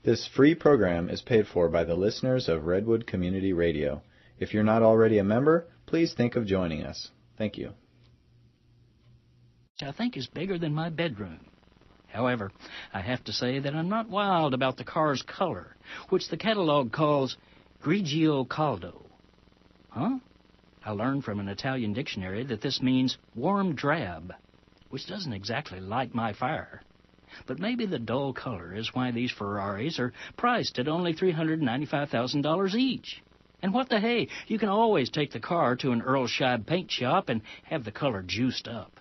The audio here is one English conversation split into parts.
This free program is paid for by the listeners of Redwood Community Radio. If you're not already a member, please think of joining us. Thank you. I think is bigger than my bedroom. However, I have to say that I'm not wild about the car's color, which the catalog calls grigio caldo. Huh? I learned from an Italian dictionary that this means warm drab, which doesn't exactly light my fire. But maybe the dull color is why these Ferraris are priced at only $395,000 each. And what the hey, you can always take the car to an Earl Scheib paint shop and have the color juiced up.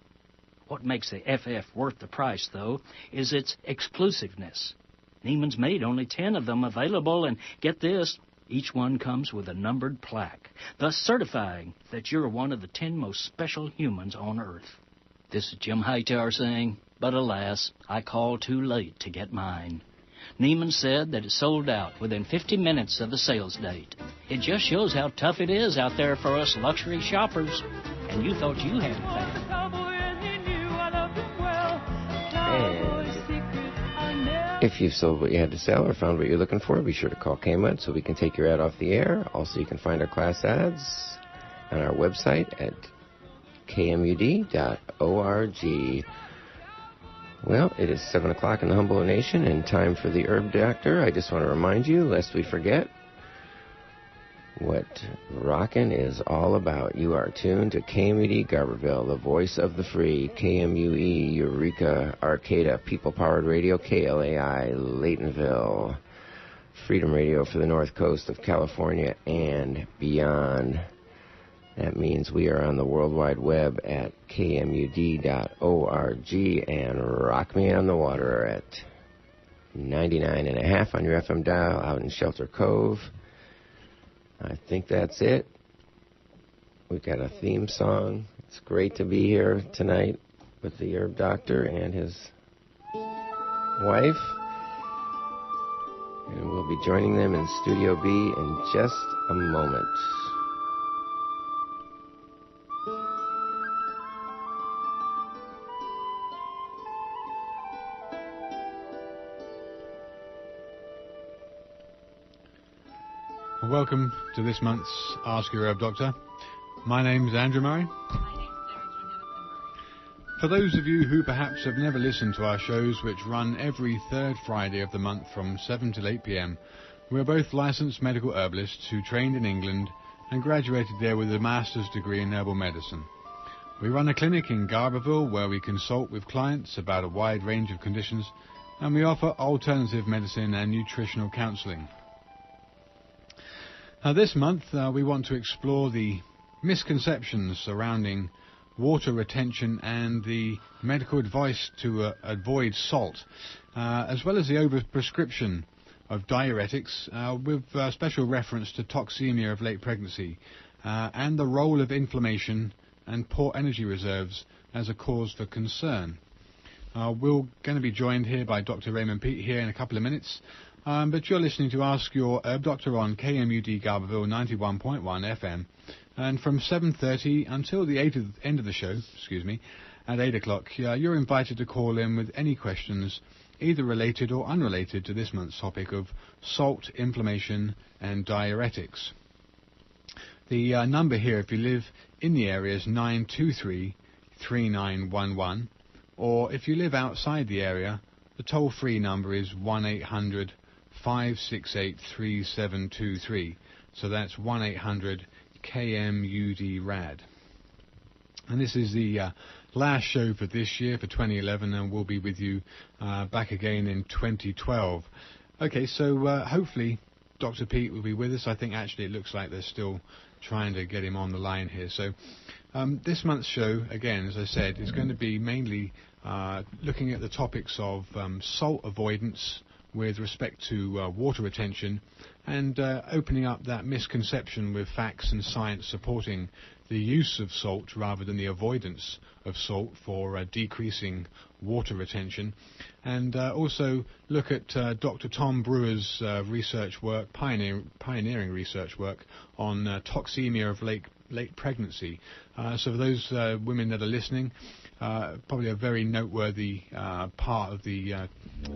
What makes the FF worth the price, though, is its exclusiveness. Neiman's made only 10 of them available, and get this, each one comes with a numbered plaque, thus certifying that you're one of the 10 most special humans on Earth. This is Jim Hightower saying, but alas, I called too late to get mine. Neiman said that it sold out within 50 minutes of the sales date. It just shows how tough it is out there for us luxury shoppers. And you thought you had it bad. If you've sold what you had to sell or found what you're looking for, be sure to call KMUD so we can take your ad off the air. Also, you can find our class ads on our website at kmud.org. Well, it is 7 o'clock in the Humboldt Nation and time for the Herb Doctor. I just want to remind you, lest we forget, what rockin' is all about. You are tuned to KMUD Garberville, the voice of the free, KMUE Eureka Arcata, people-powered radio, KLAI Laytonville, Freedom Radio for the North Coast of California and beyond. That means we are on the World Wide Web at kmud.org and Rock Me on the Water at 99.5 on your FM dial out in Shelter Cove. I think that's it. We've got a theme song. It's great to be here tonight with the Herb Doctor and his wife. And we'll be joining them in Studio B in just a moment. Welcome to this month's Ask Your Herb Doctor. My name is Andrew Murray. For those of you who perhaps have never listened to our shows, which run every third Friday of the month from 7 till 8 p.m., we are both licensed medical herbalists who trained in England and graduated there with a master's degree in herbal medicine. We run a clinic in Garberville where we consult with clients about a wide range of conditions, and we offer alternative medicine and nutritional counselling. This month, we want to explore the misconceptions surrounding water retention and the medical advice to avoid salt, as well as the overprescription of diuretics, with special reference to toxemia of late pregnancy, and the role of inflammation and poor energy reserves as a cause for concern. We're going to be joined here by Dr. Raymond Peat here in a couple of minutes. But you're listening to Ask Your Herb Doctor on KMUD Garberville 91.1 FM. And from 7:30 until the end of the show, at 8 o'clock, you're invited to call in with any questions, either related or unrelated to this month's topic of salt, inflammation and diuretics. The number here, if you live in the area, is 923-3911. Or if you live outside the area, the toll-free number is 1-800-568-3723. So that's 1-800-KMUD-RAD. And this is the last show for this year, for 2011, and we'll be with you back again in 2012. Okay, so hopefully Dr. Peat will be with us. I think actually it looks like they're still trying to get him on the line here. So this month's show, again, as I said, is going to be mainly looking at the topics of salt avoidance with respect to water retention, and opening up that misconception with facts and science supporting the use of salt rather than the avoidance of salt for decreasing water retention, and also look at Dr. Tom Brewer's research work, pioneering research work on toxemia of late late pregnancy. So for those women that are listening, probably a very noteworthy part of the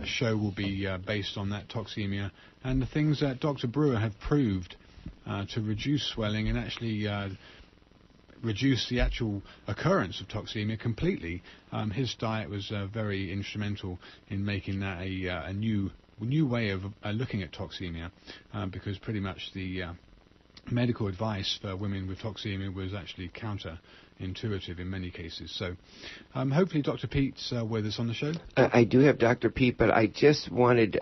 show will be based on that toxemia and the things that Dr. Brewer have proved to reduce swelling and actually reduce the actual occurrence of toxemia completely. His diet was very instrumental in making that a new way of looking at toxemia, because pretty much the medical advice for women with toxemia was actually counterintuitive in many cases. So hopefully Dr. Pete's with us on the show. I do have Dr. Pete, but I just wanted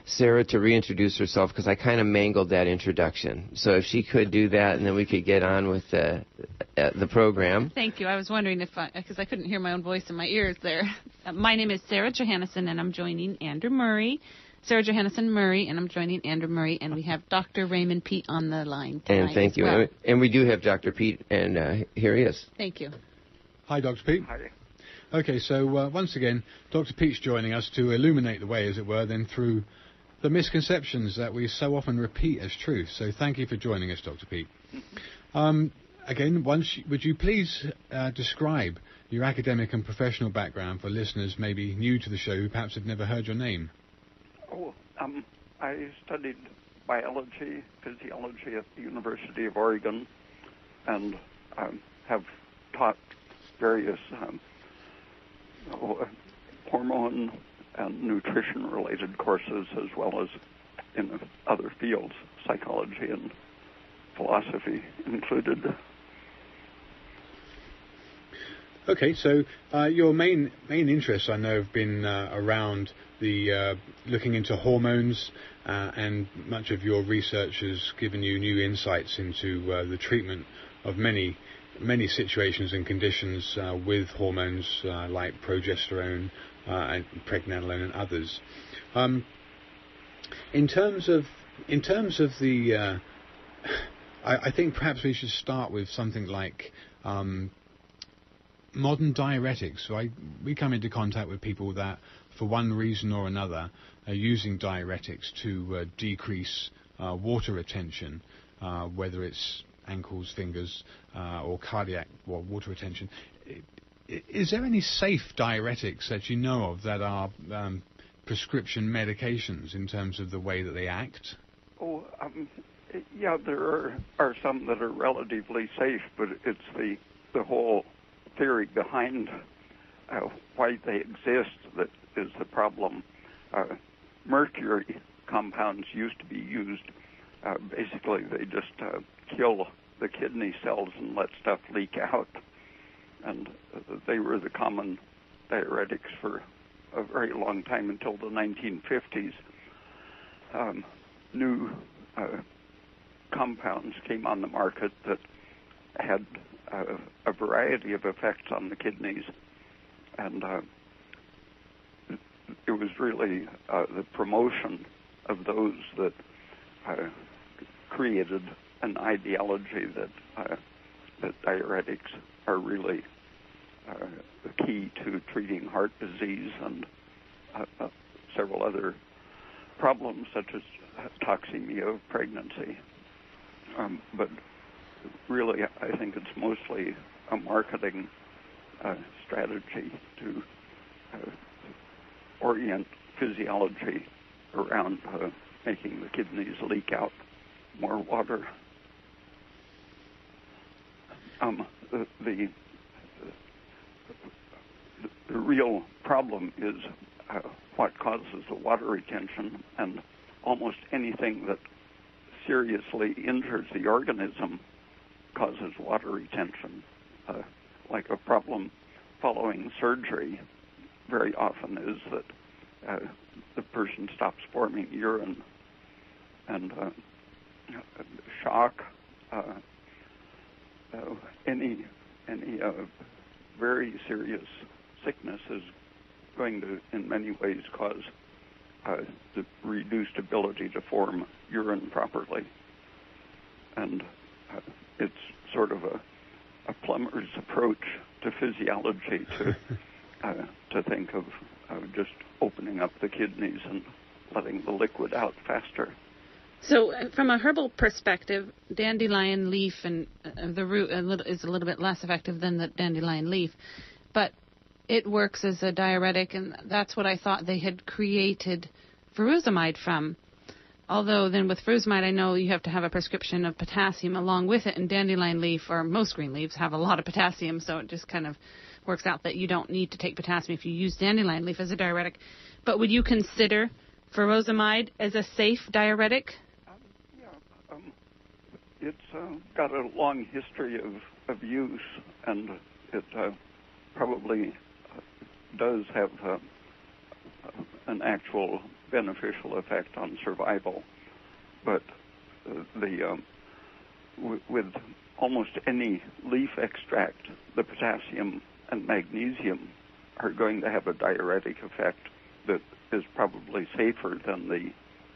Sarah to reintroduce herself because I kind of mangled that introduction. So if she could do that, and then we could get on with the program. Thank you. I was wondering if because I couldn't hear my own voice in my ears there. My name is Sarah Johannesson, and I'm joining Andrew Murray. Sarah Johannesson Murray, and I'm joining Andrew Murray, and we have Dr. Raymond Pete on the line tonight. And thank you. Well. And we do have Dr. Pete, and here he is. Thank you. Hi, Dr. Pete. Hi. Okay, so once again, Dr. Pete's joining us to illuminate the way, as it were, then through the misconceptions that we so often repeat as truth. So thank you for joining us, Dr. Pete. Again, would you please describe your academic and professional background for listeners maybe new to the show who perhaps have never heard your name? I studied biology, physiology at the University of Oregon, and have taught various hormone and nutrition-related courses, as well as in other fields, psychology and philosophy included. Okay, so your main interests, I know, have been around the looking into hormones, and much of your research has given you new insights into the treatment of many situations and conditions with hormones like progesterone, and pregnenolone, and others. In terms of the, I think perhaps we should start with something like modern diuretics. So we come into contact with people that, for one reason or another, are using diuretics to decrease water retention, whether it's ankles, fingers, or cardiac water retention. Is there any safe diuretics that you know of that are prescription medications in terms of the way that they act? Yeah, there are some that are relatively safe, but it's the whole theory behind why they exist that is the problem. Mercury compounds used to be used. Basically, they just kill the kidney cells and let stuff leak out. And they were the common diuretics for a very long time until the 1950s. New compounds came on the market that had a variety of effects on the kidneys, and it was really the promotion of those that created an ideology that diuretics are really the key to treating heart disease and several other problems such as toxemia of pregnancy. But really, I think it's mostly a marketing strategy to orient physiology around making the kidneys leak out more water. The real problem is what causes the water retention, and almost anything that seriously injures the organism causes water retention. Like a problem following surgery very often is that the person stops forming urine, and shock, any very serious sickness is going to, in many ways, cause the reduced ability to form urine properly. And it's sort of a plumber's approach to physiology to think of just opening up the kidneys and letting the liquid out faster. So from a herbal perspective, dandelion leaf and the root is a little bit less effective than the dandelion leaf, but it works as a diuretic, and that's what I thought they had created furosemide from. Although then with furosemide, I know you have to have a prescription of potassium along with it, and dandelion leaf, or most green leaves, have a lot of potassium, so it just kind of works out that you don't need to take potassium if you use dandelion leaf as a diuretic. But would you consider furosemide as a safe diuretic? It's got a long history of use, and it probably does have an actual beneficial effect on survival. But with almost any leaf extract, the potassium and magnesium are going to have a diuretic effect that is probably safer than the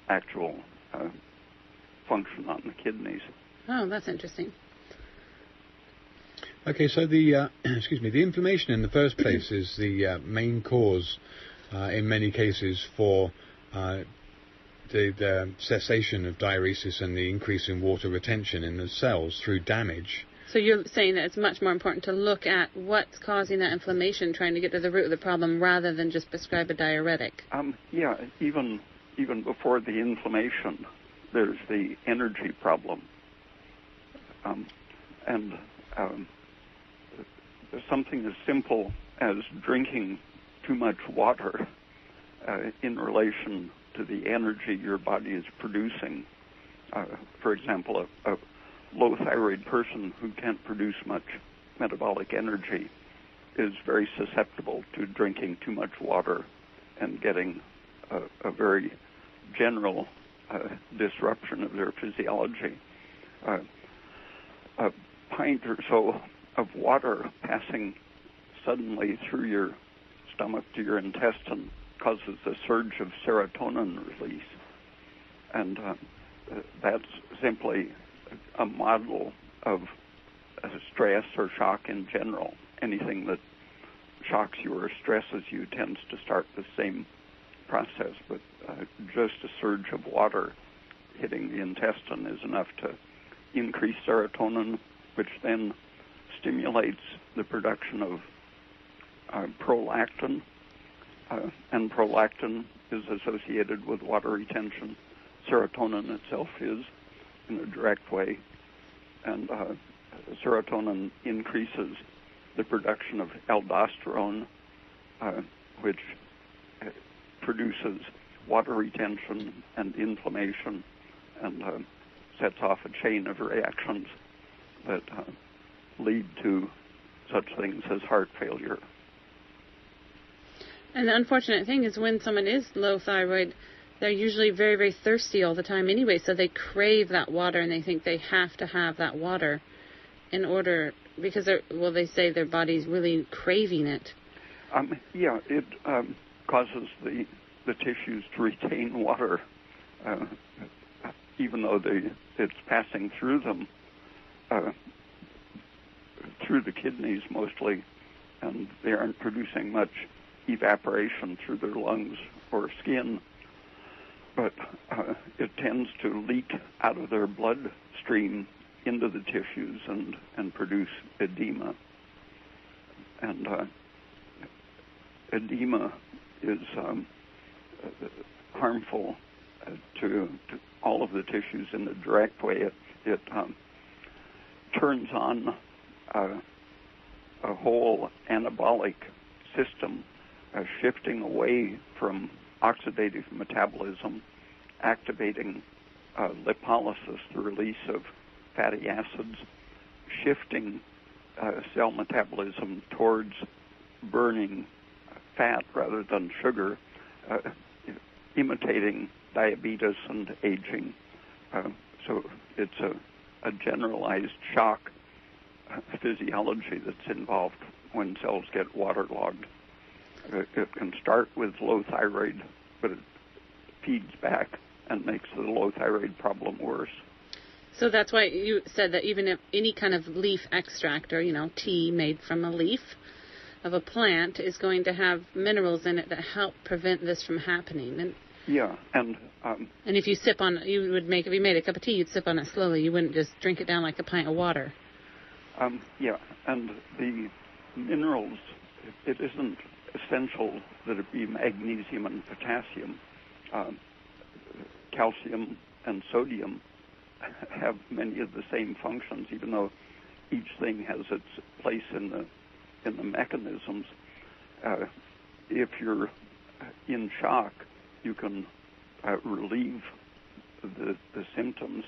actual function on the kidneys. Oh, that's interesting. Okay, so the the inflammation in the first place is the main cause in many cases for the cessation of diuresis and the increase in water retention in the cells through damage. So you're saying that it's much more important to look at what's causing that inflammation, trying to get to the root of the problem, rather than just prescribe a diuretic. Yeah, even before the inflammation, there's the energy problem. Something as simple as drinking too much water in relation to the energy your body is producing. For example, a low thyroid person who can't produce much metabolic energy is very susceptible to drinking too much water and getting a very general disruption of their physiology. A pint or so of water passing suddenly through your stomach to your intestine causes a surge of serotonin release. And that's simply a model of stress or shock in general. Anything that shocks you or stresses you tends to start the same process, but just a surge of water hitting the intestine is enough to increase serotonin, which then stimulates the production of prolactin, and prolactin is associated with water retention. Serotonin itself is in a direct way, and serotonin increases the production of aldosterone, which produces water retention and inflammation, and sets off a chain of reactions that lead to such things as heart failure. And the unfortunate thing is when someone is low thyroid, they're usually very, very thirsty all the time anyway, so they crave that water and they think they have to have that water in order, because they say their body's really craving it. Yeah, it causes the tissues to retain water, even though it's passing through them, through the kidneys mostly, and they aren't producing much evaporation through their lungs or skin, but it tends to leak out of their bloodstream into the tissues and produce edema. And edema is harmful to all of the tissues in a direct way. It turns on a whole anabolic system, shifting away from oxidative metabolism, activating lipolysis, the release of fatty acids, shifting cell metabolism towards burning fat rather than sugar, imitating diabetes and aging. So it's a generalized shock physiology that's involved when cells get waterlogged. It can start with low thyroid, but it feeds back and makes the low thyroid problem worse. So that's why you said that even if any kind of leaf extract or, tea made from a leaf of a plant is going to have minerals in it that help prevent this from happening. And Yeah, and if you sip on, if you made a cup of tea, you'd sip on it slowly. You wouldn't just drink it down like a pint of water. yeah, and the minerals, it isn't essential that it be magnesium and potassium. Calcium and sodium have many of the same functions, even though each thing has its place in the mechanisms. If you're in shock, you can relieve the symptoms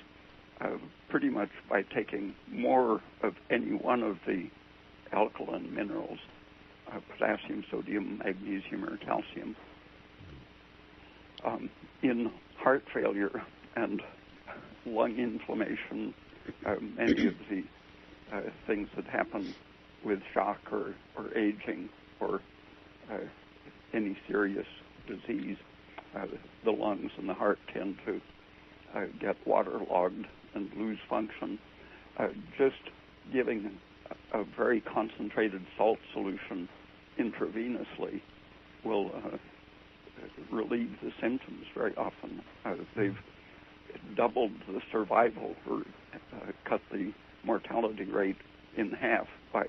pretty much by taking more of any one of the alkaline minerals, potassium, sodium, magnesium, or calcium. In heart failure and lung inflammation, many of the things that happen with shock or aging or any serious disease, the lungs and the heart tend to get waterlogged and lose function. Just giving a very concentrated salt solution intravenously will relieve the symptoms very often. They've doubled the survival or cut the mortality rate in half by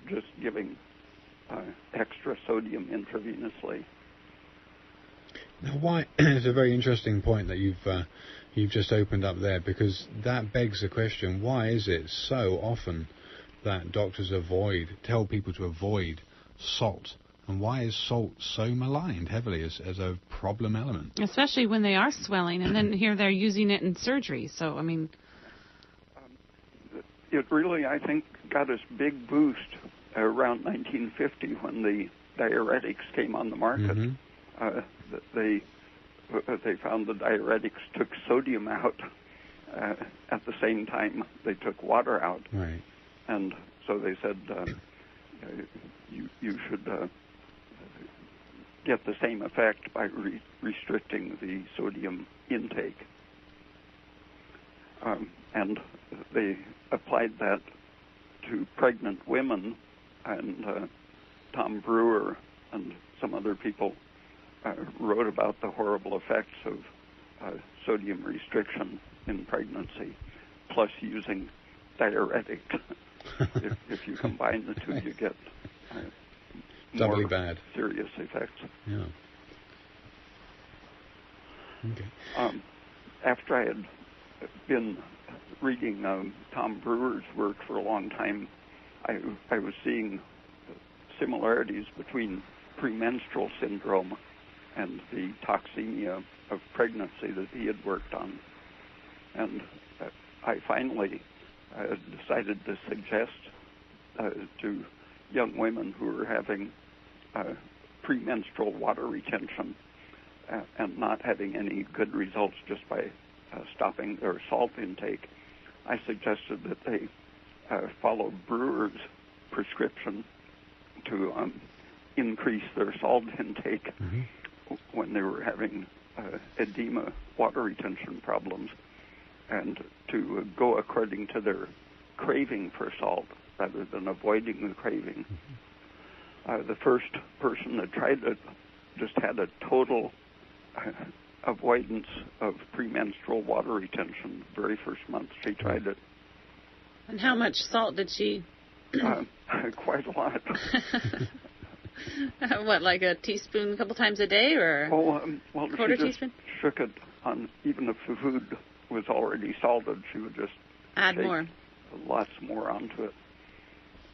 just giving extra sodium intravenously. Now, why? It's a very interesting point that you've just opened up there, because that begs the question: why is it so often that doctors tell people to avoid salt? And why is salt so maligned heavily as a problem element? Especially when they are swelling, and then here they're using it in surgery. So, I mean... It really, I think, got its big boost around 1950 when the diuretics came on the market. Mm-hmm. They found the diuretics took sodium out at the same time they took water out. Right. And so they said, you should get the same effect by restricting the sodium intake. And they applied that to pregnant women, and Tom Brewer and some other people wrote about the horrible effects of sodium restriction in pregnancy, plus using diuretics. If you combine the two, you get doubly more bad serious effects. Yeah. Okay. After I had been reading Tom Brewer's work for a long time, I was seeing similarities between premenstrual syndrome and the toxemia of pregnancy that he had worked on. And I finally decided to suggest to young women who were having premenstrual water retention and not having any good results just by stopping their salt intake, I suggested that they follow Brewer's prescription to increase their salt intake when they were having edema, water retention problems, and to go according to their craving for salt rather than avoiding the craving. The first person that tried it just had a total avoidance of premenstrual water retention the very first month she tried it. And how much salt did she? Quite a lot. What, like a teaspoon a couple times a day, or well, quarter she just teaspoon? Shook it on, even if the food was already salted, she would just add more, lots more onto it,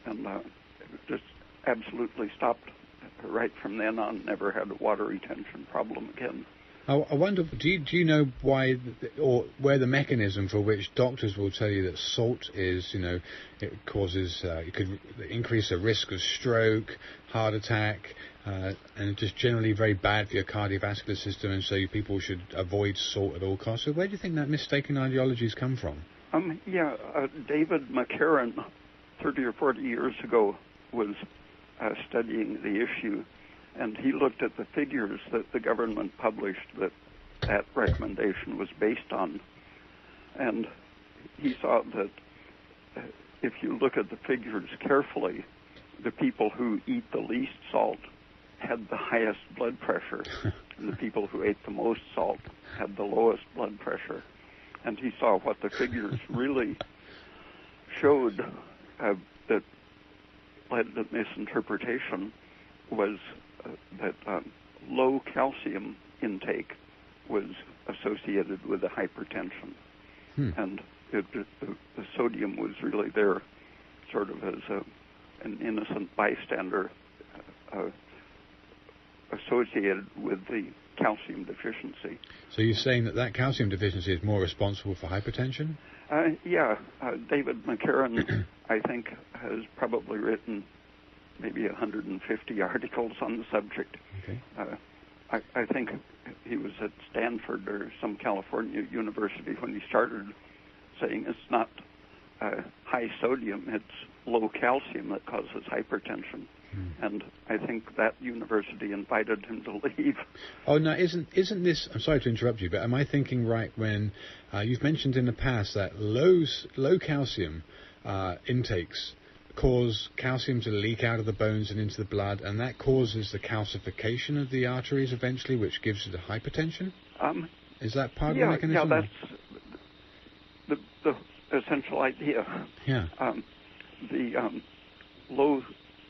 and it just absolutely stopped right from then on. Never had a water retention problem again. I wonder, do you know why, or where the mechanism for which doctors will tell you that salt is, it causes, it could increase the risk of stroke, heart attack, and just generally very bad for your cardiovascular system, and so people should avoid salt at all costs. So where do you think that mistaken ideologies come from? David McCarran, 30 or 40 years ago, was studying the issue, and he looked at the figures that the government published that recommendation was based on. And he saw that if you look at the figures carefully, the people who eat the least salt had the highest blood pressure. the people who ate the most salt had the lowest blood pressure. And he saw what the figures really showed that led to misinterpretation was that low calcium intake was associated with the hypertension. And the sodium was really there sort of as an innocent bystander associated with the calcium deficiency. So you're saying that calcium deficiency is more responsible for hypertension? David McCarran, I think, has probably written maybe 150 articles on the subject. Okay. I think he was at Stanford or some California university when he started saying it's not high sodium, it's low calcium that causes hypertension. And I think that university invited him to leave. Oh, no, isn't this, I'm sorry to interrupt you, but am I thinking right when you've mentioned in the past that low calcium intakes cause calcium to leak out of the bones and into the blood, and that causes the calcification of the arteries eventually, which gives you the hypertension? Is that part of the mechanism? Yeah, that's the essential idea. Yeah. The low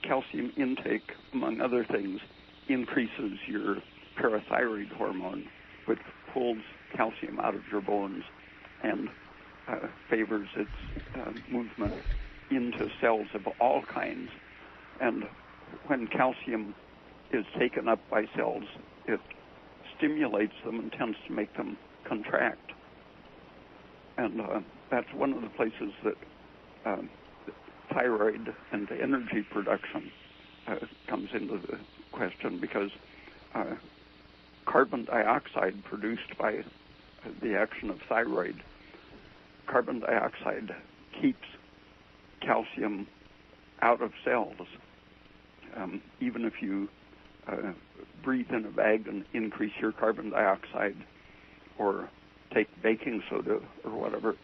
calcium intake, among other things, increases your parathyroid hormone, which pulls calcium out of your bones and favors its movement into cells of all kinds. And when calcium is taken up by cells, it stimulates them and tends to make them contract. And that's one of the places that thyroid and energy production comes into the question, because carbon dioxide produced by the action of thyroid, carbon dioxide keeps calcium out of cells. Even if you breathe in a bag and increase your carbon dioxide, or take baking soda or whatever,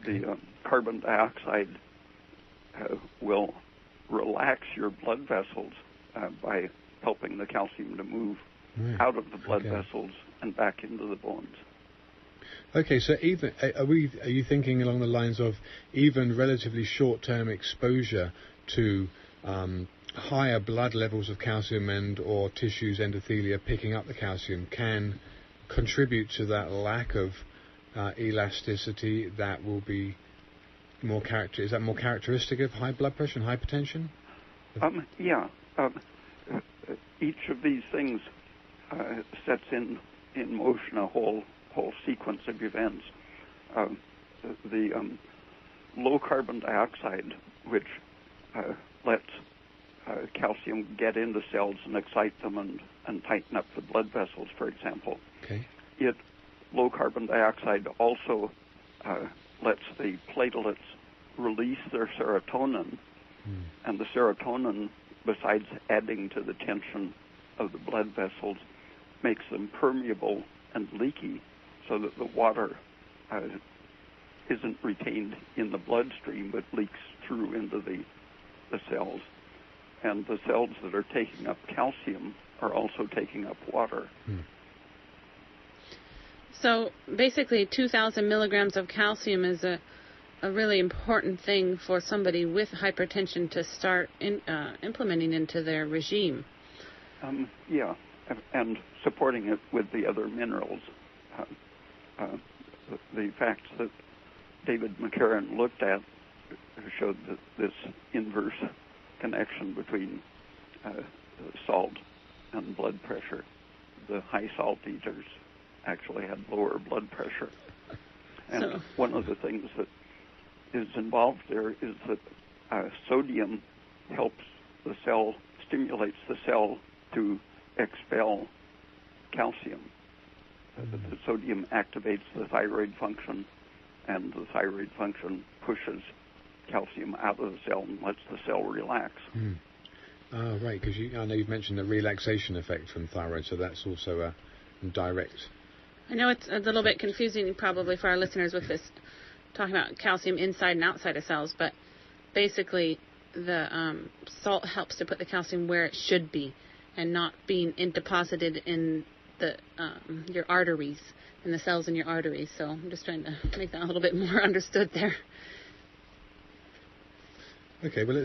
the carbon dioxide will relax your blood vessels by helping the calcium to move out of the blood vessels and back into the bones. Okay, so even are you thinking along the lines of even relatively short-term exposure to higher blood levels of calcium and or tissues, endothelia, picking up the calcium can contribute to that lack of elasticity that will be is that more characteristic of high blood pressure and hypertension? Each of these things sets in motion a whole sequence of events. The low carbon dioxide, which lets calcium get into cells and excite them and tighten up the blood vessels, for example. Okay. Low carbon dioxide also lets the platelets release their serotonin, and the serotonin, besides adding to the tension of the blood vessels, makes them permeable and leaky, so that the water isn't retained in the bloodstream but leaks through into the cells. And the cells that are taking up calcium are also taking up water. So basically 2,000 milligrams of calcium is a really important thing for somebody with hypertension to start implementing into their regime. And supporting it with the other minerals. The facts that David McCarran looked at showed that this inverse connection between salt and blood pressure. The high salt eaters actually had lower blood pressure. And one of the things that is involved there is that sodium helps the cell, stimulates the cell to expel calcium. The sodium activates the thyroid function, and the thyroid function pushes calcium out of the cell and lets the cell relax. Right, because I know you've mentioned the relaxation effect from thyroid, so that's also a direct... I know it's a little bit confusing probably for our listeners with this, talking about calcium inside and outside of cells, but basically the salt helps to put the calcium where it should be and not being deposited in the your arteries and the cells in your arteries. So I'm just trying to make that a little bit more understood there. Okay, well,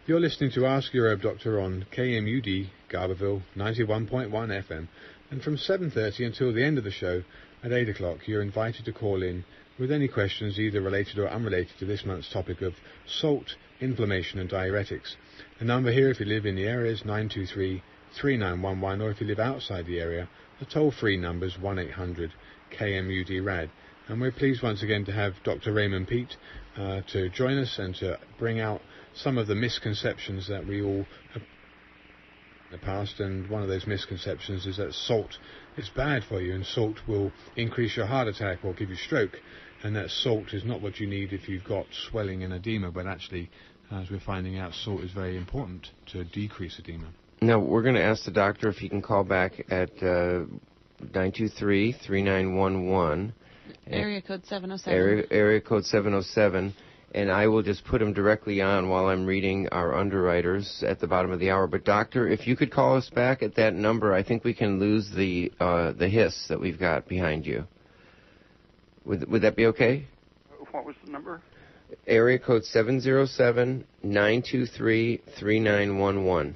you're listening to Ask Your Herb Doctor on KMUD, Garberville, 91.1 FM. And from 7:30 until the end of the show, at 8 o'clock, you're invited to call in with any questions either related or unrelated to this month's topic of salt, inflammation and diuretics. The number here, if you live in the area, is 923-3911, or if you live outside the area, the toll-free number is 1-800-KMUD-RAD. And we're pleased once again to have Dr. Raymond Peet to join us and to bring out some of the misconceptions that we all have in the past. And one of those misconceptions is that salt is bad for you, and salt will increase your heart attack or give you stroke, and that salt is not what you need if you've got swelling and edema, but actually, as we're finding out, salt is very important to decrease edema. Now, we're going to ask the doctor if he can call back at 923-3911. Area code 707. Area code 707. And I will just put him directly on while I'm reading our underwriters at the bottom of the hour. But, doctor, if you could call us back at that number, I think we can lose the hiss that we've got behind you. Would that be okay? What was the number? Area code 707-923-3911.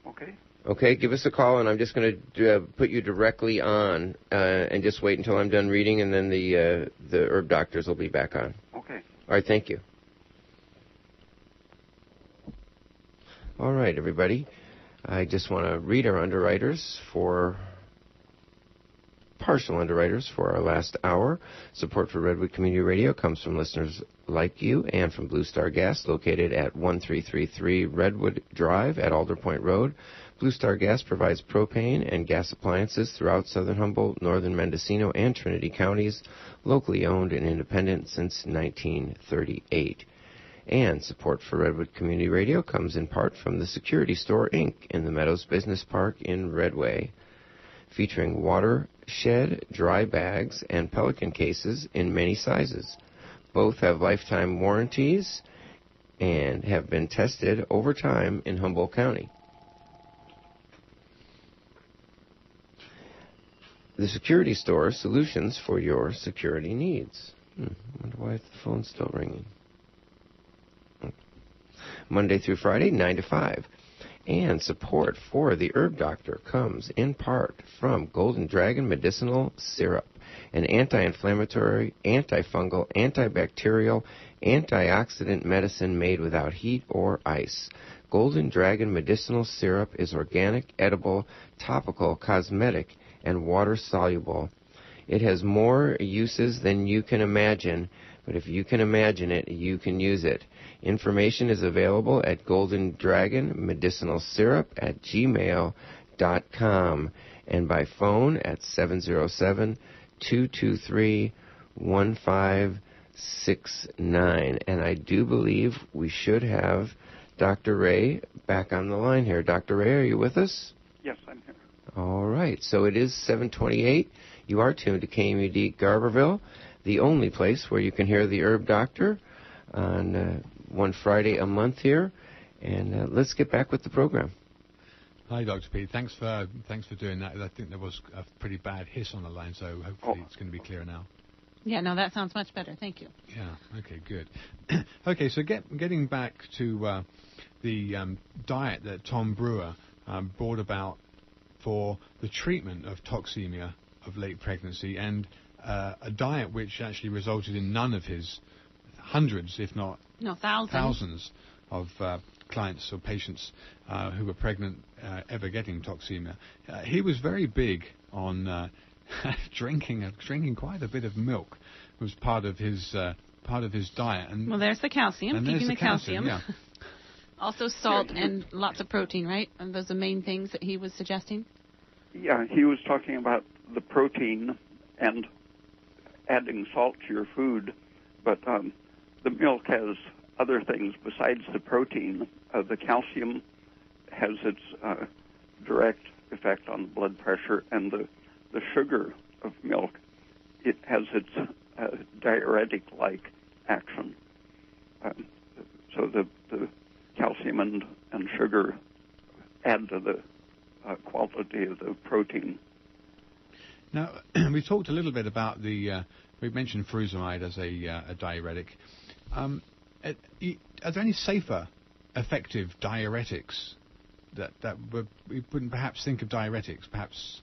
Okay. Okay, give us a call, and I'm just going to put you directly on, and just wait until I'm done reading, and then the herb doctors will be back on. Okay. All right, thank you. All right, everybody. I just want to read our partial underwriters for our last hour. Support for Redwood Community Radio comes from listeners like you and from Blue Star Gas, located at 1333 Redwood Drive at Alder Point Road. Blue Star Gas provides propane and gas appliances throughout southern Humboldt, northern Mendocino, and Trinity counties, locally owned and independent since 1938. And support for Redwood Community Radio comes in part from the Security Store, Inc. in the Meadows Business Park in Redway, featuring watershed, dry bags, and pelican cases in many sizes. Both have lifetime warranties and have been tested over time in Humboldt County. The Security Store, solutions for your security needs. I wonder why the phone's still ringing. Monday through Friday, 9 to 5. And support for the Herb Doctor comes in part from Golden Dragon Medicinal Syrup, an anti-inflammatory, antifungal, antibacterial, antioxidant medicine made without heat or ice. Golden Dragon Medicinal Syrup is organic, edible, topical, cosmetic, and water-soluble. It has more uses than you can imagine, but if you can imagine it, you can use it. Information is available at Golden Dragon Medicinal Syrup at gmail.com and by phone at 707-223-1569. And I do believe we should have Dr. Ray back on the line here. Dr. Ray, are you with us? Yes, I'm here. All right, so it is 7:28. You are tuned to KMUD Garberville, the only place where you can hear the Herb Doctor on one Friday a month here. And let's get back with the program. Hi, Dr. Pete. Thanks for doing that. I think there was a pretty bad hiss on the line, so hopefully it's going to be clear now. Yeah, no, that sounds much better. Thank you. Yeah, okay, good. Okay, so getting back to the diet that Tom Brewer brought about for the treatment of toxemia of late pregnancy, and a diet which actually resulted in none of his hundreds, if not thousands of clients or patients who were pregnant ever getting toxemia. He was very big on drinking quite a bit of milk. Was part of his diet. And well, there's the calcium, keeping the calcium. Yeah. Also salt and lots of protein, right? And those are the main things that he was suggesting? Yeah, he was talking about the protein and adding salt to your food, but the milk has other things besides the protein. The calcium has its direct effect on blood pressure, and the sugar of milk, it has its diuretic-like action. So the calcium and sugar add to the quality of the protein. Now, we talked a little bit about we mentioned furosemide as a diuretic. Are there any safer, effective diuretics that we wouldn't perhaps think of diuretics, perhaps?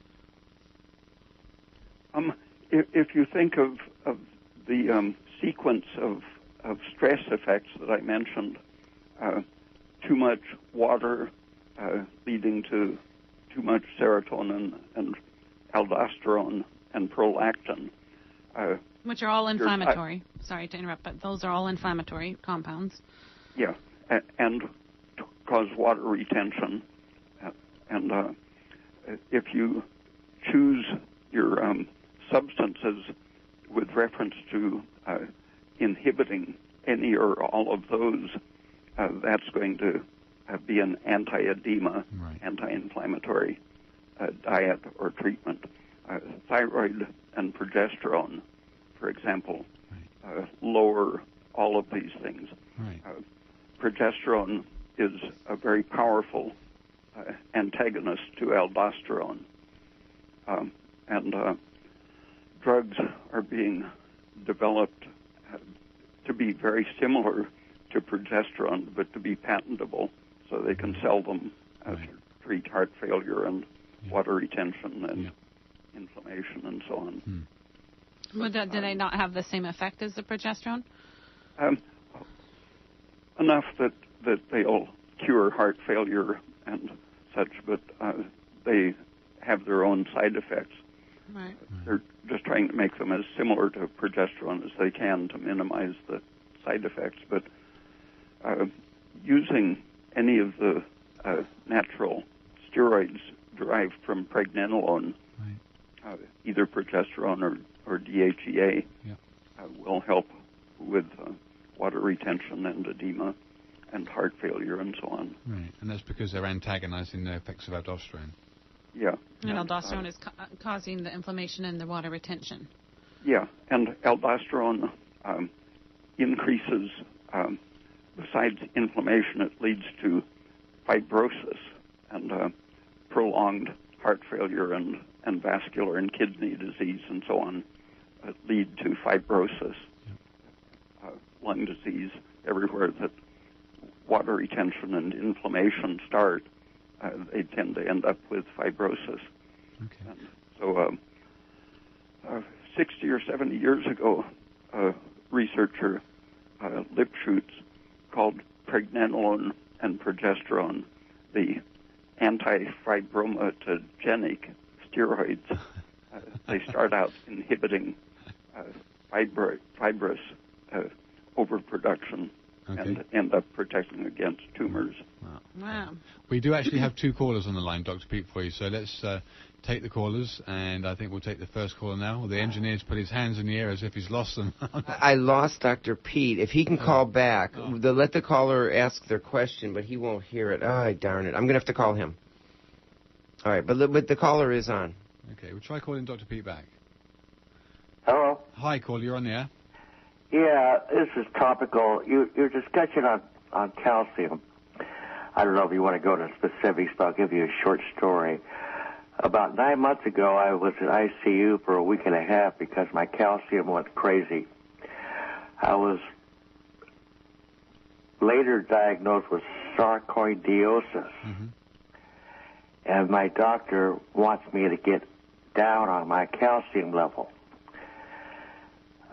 If you think of the sequence of stress effects that I mentioned, too much water leading to too much serotonin and aldosterone and prolactin. Which are all inflammatory. Sorry to interrupt, but those are all inflammatory compounds. Yeah, and cause water retention. And if you choose your substances with reference to inhibiting any or all of those, that's going to be an anti-edema, anti-inflammatory diet or treatment. Thyroid and progesterone, for example, lower all of these things. Progesterone is a very powerful antagonist to aldosterone. And drugs are being developed to be very similar to progesterone, but to be patentable, so they can sell them to treat heart failure and water retention and inflammation and so on. Would do they not have the same effect as the progesterone? Enough that they'll cure heart failure and such, but they have their own side effects. Right. They're just trying to make them as similar to progesterone as they can to minimize the side effects. But using any of the natural steroids derived from pregnenolone, either progesterone or DHEA, will help with water retention and edema and heart failure and so on. Right, and that's because they're antagonizing the effects of aldosterone. Yeah. And aldosterone is causing the inflammation and the water retention. Yeah, and aldosterone increases, besides inflammation, it leads to fibrosis and prolonged heart failure and vascular and kidney disease and so on lead to fibrosis, lung disease. Everywhere that water retention and inflammation start, they tend to end up with fibrosis. Okay. And so 60 or 70 years ago, a researcher, Lipschutz, called pregnenolone and progesterone the anti-fibromatogenic steroids. They start out inhibiting fibrous overproduction and end up protecting against tumors. Wow. We do actually have two callers on the line, Dr. Pete, for you, so let's take the callers, and I think we'll take the first caller now. Well, the engineer's put his hands in the air as if he's lost them. I lost Dr. Pete. If he can call back, they'll let the caller ask their question, but he won't hear it. Oh, darn it. I'm going to have to call him. All right, but the caller is on. Okay, we'll try calling Dr. Pete back. Hello? Hi, caller, you're on the air. Yeah, this is topical. Your discussion on calcium. I don't know if you want to go to specifics, but I'll give you a short story. About 9 months ago, I was in ICU for a week and a half because my calcium went crazy. I was later diagnosed with sarcoidosis. And my doctor wants me to get down on my calcium level.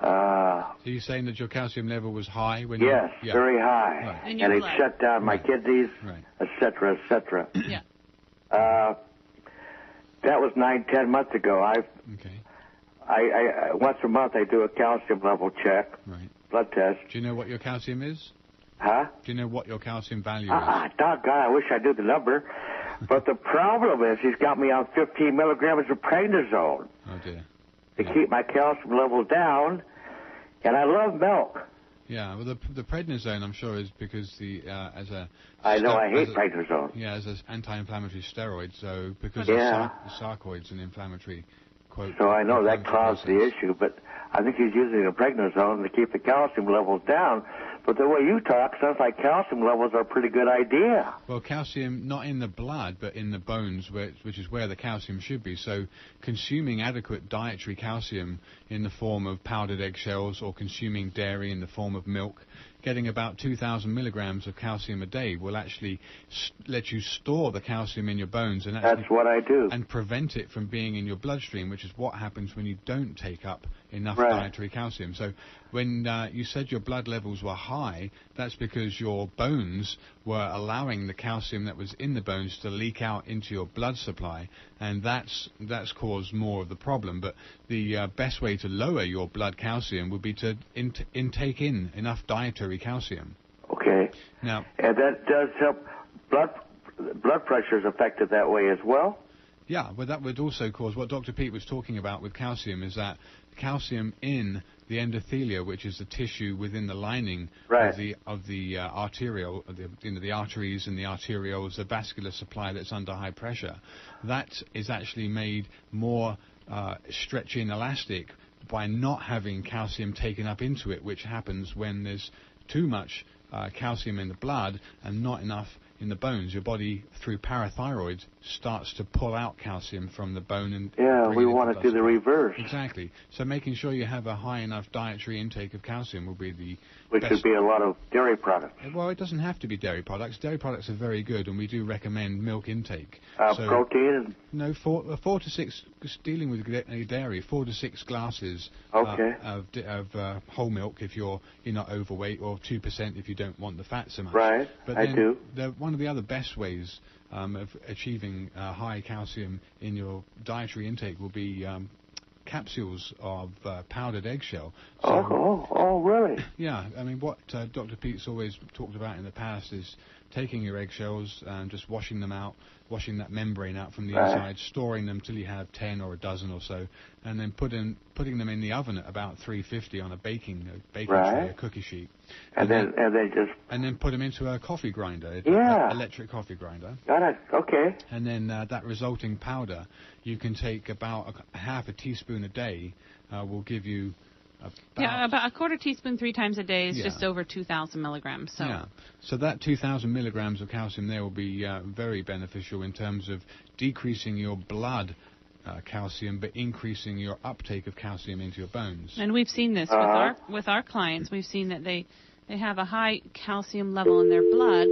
So you're saying that your calcium level was high when yes, you... very high. Right. And it shut down my kidneys, et cetera, et cetera. Yeah. That was 9-10 months ago. I once a month I do a calcium level check, blood test. Do you know what your calcium is? Huh? Do you know what your calcium value is? Doggone, I wish I knew the number. But the problem is he's got me on 15 milligrams of prednisone. Oh, dear. To keep my calcium level down, and I love milk. Yeah, well, the prednisone, I'm sure, is because I know, I hate prednisone. Yeah, as an anti-inflammatory steroid, so because the sarcoid's an inflammatory quote. So I know that caused the issue, but I think he's using the prednisone to keep the calcium levels down. But the way you talk sounds like calcium levels are a pretty good idea. Well, calcium not in the blood, but in the bones, which is where the calcium should be. So consuming adequate dietary calcium in the form of powdered eggshells or consuming dairy in the form of milk, getting about 2,000 milligrams of calcium a day will actually let you store the calcium in your bones and actually, that's what I do. And prevent it from being in your bloodstream, which is what happens when you don't take up enough Right. dietary calcium. So when you said your blood levels were high, that's because your bones were allowing the calcium that was in the bones to leak out into your blood supply, and that's caused more of the problem. But the best way to lower your blood calcium would be to intake in enough dietary calcium. Okay. Now, And that does help. Blood pressure is affected that way as well? yeah, but that would also cause what Dr. Pete was talking about with calcium is that calcium in the endothelia, which is the tissue within the lining Right. of the arterial, the arteries and the arterioles, the vascular supply that's under high pressure, that is actually made more stretchy and elastic by not having calcium taken up into it, which happens when there's too much calcium in the blood and not enough in the bones. Your body, through parathyroid, starts to pull out calcium from the bone and Yeah, bring we it into want to do the bloodstream. reverse. Exactly. So making sure you have a high enough dietary intake of calcium will be the Which best. would be a lot of dairy products. Well, it doesn't have to be dairy products. Dairy products are very good, and we do recommend milk intake. Protein? No, four to six, dealing with dairy, 4 to 6 glasses Okay. of whole milk if you're not overweight, or 2% if you don't want the fat so much. Right, But I then do. One of the other best ways of achieving high calcium in your dietary intake will be capsules of powdered eggshell. So, Oh, really? yeah, I mean, what Dr. Pete's always talked about in the past is taking your eggshells and just washing them out, washing that membrane out from the Right. inside, storing them till you have 10 or a dozen or so, and then putting them in the oven at about 350 on a baking Right. tray, a cookie sheet. And then put them into a coffee grinder, Yeah. electric coffee grinder. got it. Okay. And then that resulting powder, you can take about half a teaspoon a day, will give you about a quarter teaspoon 3 times a day is Yeah. just over 2,000 milligrams. So. Yeah, so that 2,000 milligrams of calcium there will be very beneficial in terms of decreasing your blood calcium, but increasing your uptake of calcium into your bones. And we've seen this with our clients. We've seen that they have a high calcium level in their blood.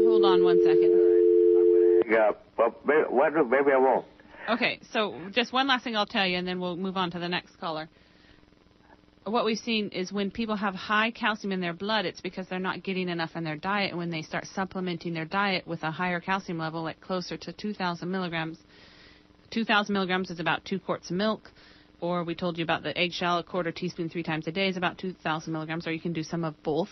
Hold on one second. Yeah, well, maybe I won't. Okay, so just one last thing I'll tell you, and then we'll move on to the next caller. What we've seen is when people have high calcium in their blood, it's because they're not getting enough in their diet. And when they start supplementing their diet with a higher calcium level, like closer to 2,000 milligrams, 2,000 milligrams is about 2 quarts of milk. Or we told you about the eggshell, a quarter teaspoon 3 times a day is about 2,000 milligrams, or you can do some of both.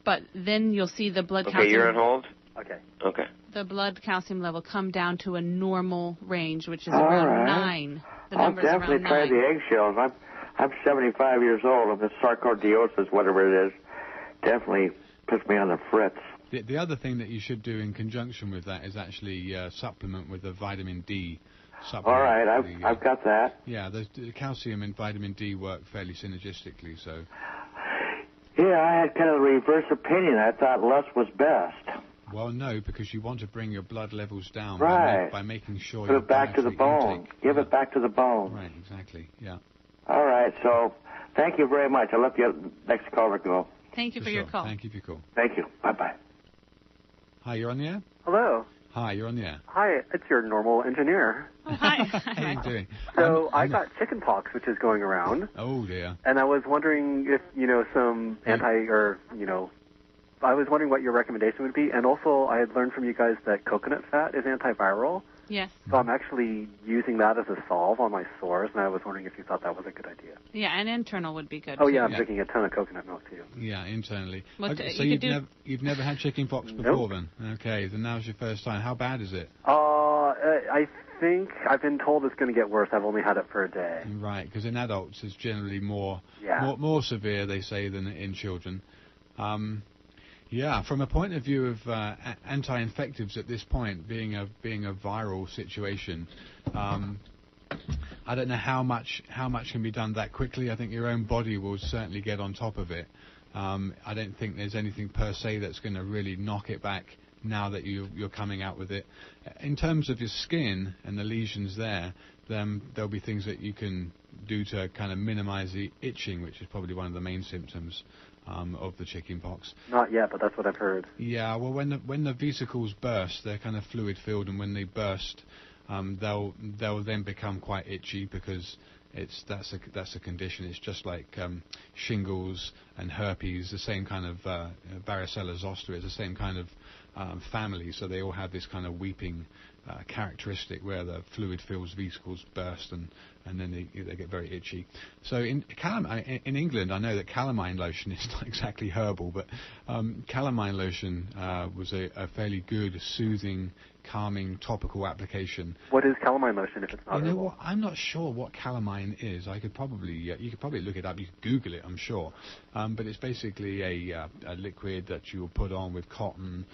But then you'll see the blood calcium... Okay, you're on hold? Okay. The blood calcium level come down to a normal range, which is All around right. 9. The I'll number's definitely around try 9. the eggshells. I'm 75 years old, and the sarcoidosis, whatever it is, definitely puts me on the fritz. The other thing that you should do in conjunction with that is actually supplement with a vitamin D supplement. All right, I've got that. Yeah, the calcium and vitamin D work fairly synergistically, so... Yeah, I had kind of a reverse opinion. I thought less was best. Well, no, because you want to bring your blood levels down Right. by making sure Put your it back to the dietary bone. intake- Give Yeah. it back to the bone. Right, exactly, yeah. All right, so thank you very much. I'll let the next caller go. Thank you for For your sure. call. Thank you for your call. Thank you. Bye-bye. Hi, you're on the air? Hello. Hi, you're on the air. Hi, it's your normal engineer. Oh, hi. How are you doing? So I got chicken pox, which is going around, Oh, dear. and I was wondering if, some I was wondering what your recommendation would be. And also, I had learned from you guys that coconut fat is antiviral. Yes. So I'm actually using that as a salve on my sores, and I was wondering if you thought that was a good idea. Yeah, and internal would be good. Oh, too. yeah, I'm Yeah. drinking a ton of coconut milk, too. Yeah, internally. What, Okay, so you could you've never had chicken pox before then? Okay, then now's your first time. How bad is it? I think I've been told it's going to get worse. I've only had it for a day. Right, because in adults it's generally more severe, they say, than in children. Yeah, from a point of view of anti-infectives at this point, being a viral situation, I don't know how much can be done that quickly. I think your own body will certainly get on top of it. I don't think there's anything per se that's going to really knock it back now that you're coming out with it. In terms of your skin and the lesions there, then there'll be things that you can do to kind of minimize the itching, which is probably one of the main symptoms of the chickenpox. Not yet, but that's what I've heard. Yeah, well, when the vesicles burst, they're kind of fluid filled, and when they burst, they'll then become quite itchy because that's a condition. It's just like shingles and herpes, the same kind of varicella zoster. It's the same kind of family, so they all have this kind of weeping characteristic where the fluid fills vesicles burst and then they get very itchy. So in England, I know that calamine lotion is not exactly herbal, but calamine lotion was a fairly good, soothing, calming topical application. What is calamine lotion if it's not herbal? You know what? I'm not sure what calamine is. I could probably you could probably look it up. You could Google it, I'm sure. But it's basically a liquid that you will put on with cotton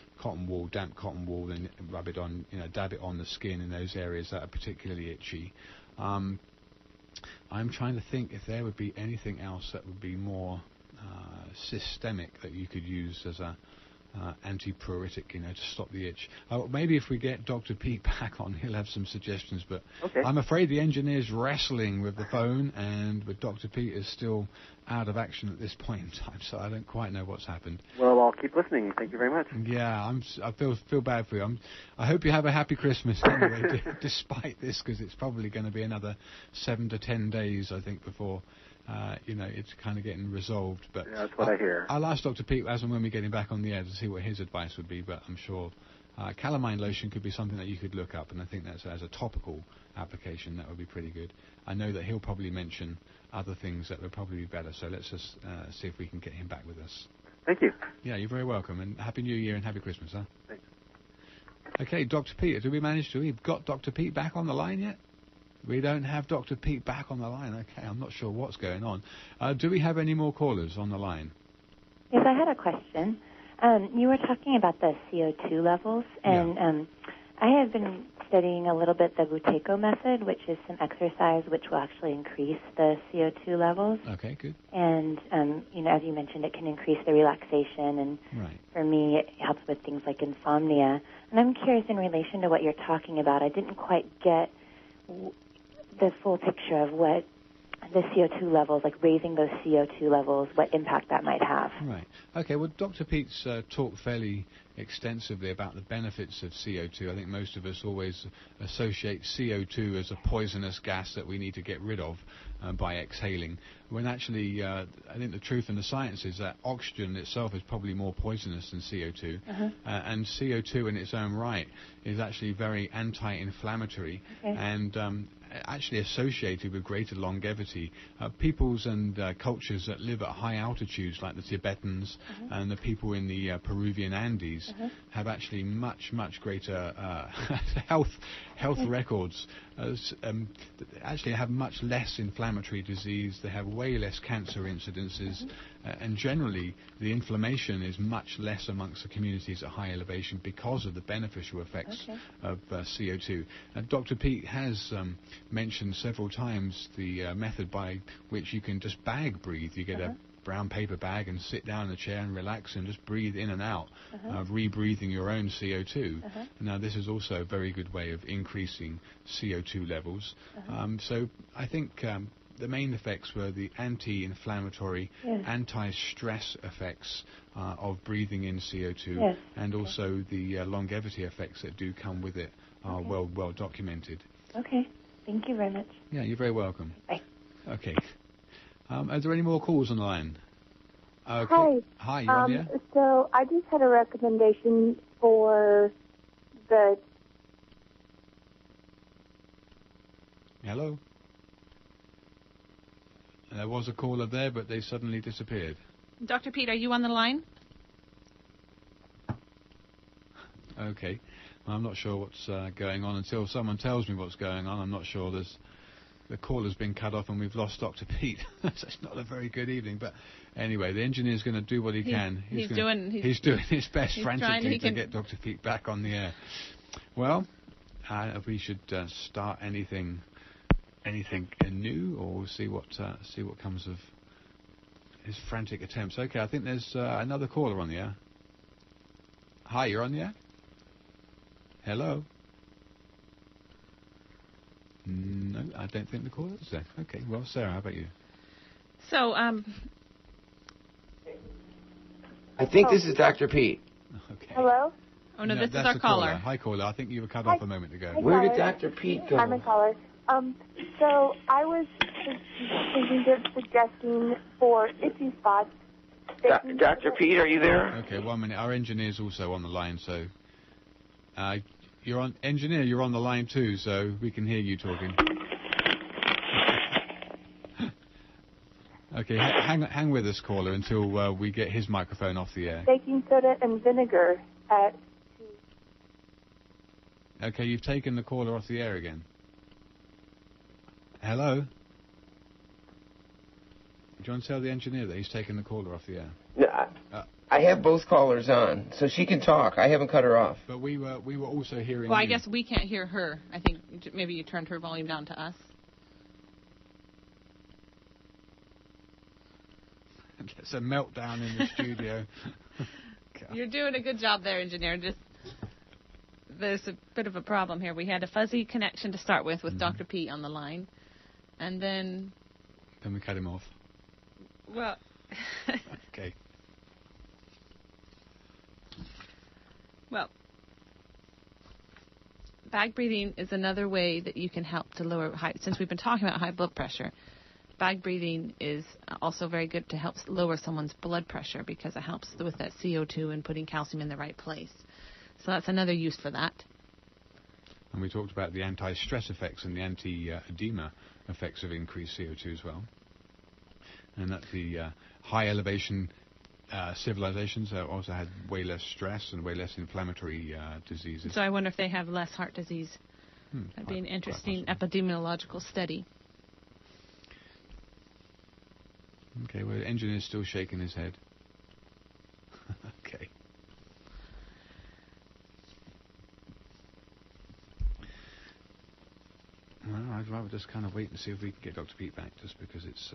wool, damp cotton wool, then rub it on, dab it on the skin in those areas that are particularly itchy. I'm trying to think if there would be anything else that would be more systemic that you could use as a antipruritic, to stop the itch. Maybe if we get Dr. Pete back on, he'll have some suggestions, but okay. I'm afraid the engineer's wrestling with the phone, and with Dr. Pete is still out of action at this point in time, so I don't quite know what's happened. Well, I'll keep listening. Thank you very much. Yeah, I feel bad for you. I hope you have a happy Christmas anyway, despite this, because it's probably going to be another 7 to 10 days, I think, before it's kind of getting resolved. But yeah, that's what I hear. I'll ask Dr. Pete as and when we get him back on the air to see what his advice would be, but I'm sure calamine lotion could be something that you could look up, and I think that's as a topical application that would be pretty good. I know that he'll probably mention other things that would probably be better, so let's just see if we can get him back with us. Thank you. Yeah, you're very welcome, and Happy New Year and Happy Christmas, huh? Thanks. Okay, Dr. Pete, we've got Dr. Pete back on the line yet? We don't have Dr. Pete back on the line. Okay, I'm not sure what's going on. Do we have any more callers on the line? Yes, I had a question. You were talking about the CO2 levels, and I have been studying a little bit the Buteyko method, which is some exercise which will actually increase the CO2 levels. Okay, good. And, as you mentioned, it can increase the relaxation, and for me, it helps with things like insomnia. And I'm curious, in relation to what you're talking about, I didn't quite get the full picture of what the CO2 levels, like raising those CO2 levels, what impact that might have. Right. Okay, well, Dr. Pete's talked fairly extensively about the benefits of CO2. I think most of us always associate CO2 as a poisonous gas that we need to get rid of by exhaling, when actually I think the truth in the science is that oxygen itself is probably more poisonous than CO2, and CO2 in its own right is actually very anti-inflammatory and actually associated with greater longevity. Peoples and cultures that live at high altitudes, like the Tibetans and the people in the Peruvian Andes, have actually much greater health records. Actually have much less inflammatory disease. They have way less cancer incidences, and generally the inflammation is much less amongst the communities at high elevation because of the beneficial effects of CO2. Dr. Pete has mentioned several times the method by which you can just bag breathe. You get a brown paper bag and sit down in a chair and relax and just breathe in and out, rebreathing your own CO2. Now, this is also a very good way of increasing CO2 levels. So I think the main effects were the anti-inflammatory, anti-stress effects of breathing in CO2, and also the longevity effects that do come with it are well documented. Okay. Thank you very much. Yeah, you're very welcome. Bye. Okay. Are there any more calls on the line? Okay. Hi. Hi, you're on the air? So I just had a recommendation for the... Hello? There was a caller there, but they suddenly disappeared. Dr. Pete, are you on the line? Okay. Well, I'm not sure what's going on until someone tells me what's going on. I'm not sure the caller's been cut off and we've lost Dr. Pete. That's not a very good evening. But anyway, the engineer's going to do what he can. He's doing his best frantically to get Dr. Pete back on the air. Well, if we should start anything anything new, or we'll see what comes of his frantic attempts. Okay, I think there's another caller on the air. Hi, you're on the air? Hello? No, I don't think the caller is there. Okay, well, Sarah, how about you? So, I think this is Dr. Pete. Okay. Hello? oh no, this is that's our the caller. Hi, caller. I think you were cut off a moment ago. Where did Dr. Pete go? I'm a caller. So I was thinking of suggesting for itchy spots. Dr. Pete, are you there? Okay, 1 minute. Our engineer's also on the line, so you're on engineer. You're on the line too, so we can hear you talking. Okay, hang with us, caller, until we get his microphone off the air. Baking soda and vinegar at 2. Okay, you've taken the caller off the air again. Hello? Do you want to tell the engineer that he's taken the caller off the air? No, I have both callers on, so she can talk. I haven't cut her off. But we were also hearing Well, I you. guess we can't hear her. I think maybe you turned her volume down to us. It's a meltdown in the studio. You're doing a good job there, engineer. Just there's a bit of a problem here. We had a fuzzy connection to start with Dr. Pete on the line, and then we cut him off. well. Okay. Well, bag breathing is another way that you can help to lower since we've been talking about high blood pressure. Bag breathing is also very good to help lower someone's blood pressure because it helps with that CO2 and putting calcium in the right place. So that's another use for that. And we talked about the anti-stress effects and the anti-edema effects of increased CO2 as well. And that the high elevation civilizations also had way less stress and way less inflammatory diseases. So I wonder if they have less heart disease. That'd be an interesting epidemiological study. Okay, well, the engineer's still shaking his head. Okay. Well, I'd rather just kind of wait and see if we can get Dr. Pete back, just because it's...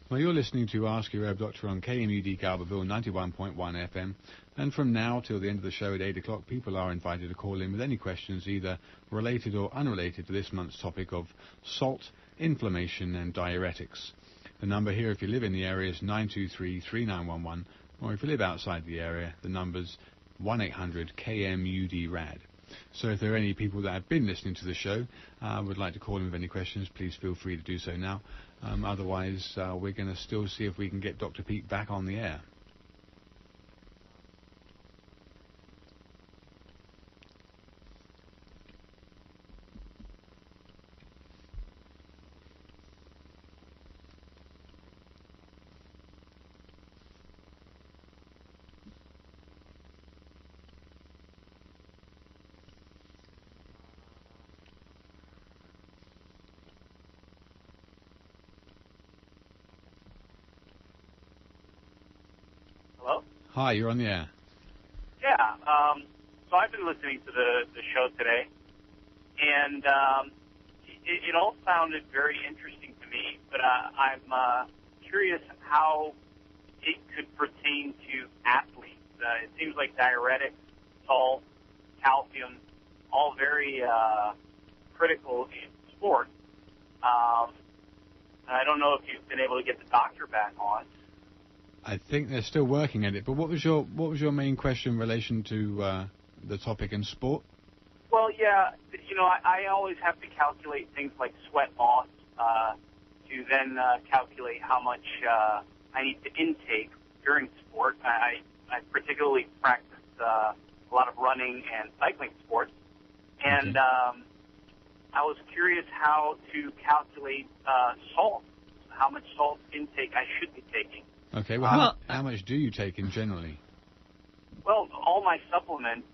Well, you're listening to Ask Your Herb Doctor on KMUD Garberville 91.1 FM, and from now till the end of the show at 8 o'clock, people are invited to call in with any questions, either related or unrelated to this month's topic of salt, inflammation and diuretics. The number here, if you live in the area, is 923-3911, or if you live outside the area, the number's 1-800-KMUD-RAD. So if there are any people that have been listening to the show, would like to call in with any questions, please feel free to do so now. Otherwise, we're going to still see if we can get Dr. Pete back on the air. Hi, you're on the air. Yeah, so I've been listening to the show today, and it all sounded very interesting to me, but I'm curious how it could pertain to athletes. It seems like diuretics, salt, calcium, all very critical in sports. I don't know if you've been able to get the doctor back on. I think they're still working at it. But what was your main question in relation to the topic in sport? Well, yeah, I always have to calculate things like sweat loss to then calculate how much I need to intake during sport. I particularly practice a lot of running and cycling sports, and I was curious how to calculate salt, how much salt intake I should be taking. Okay, well, how much do you take in generally? Well, all my supplements,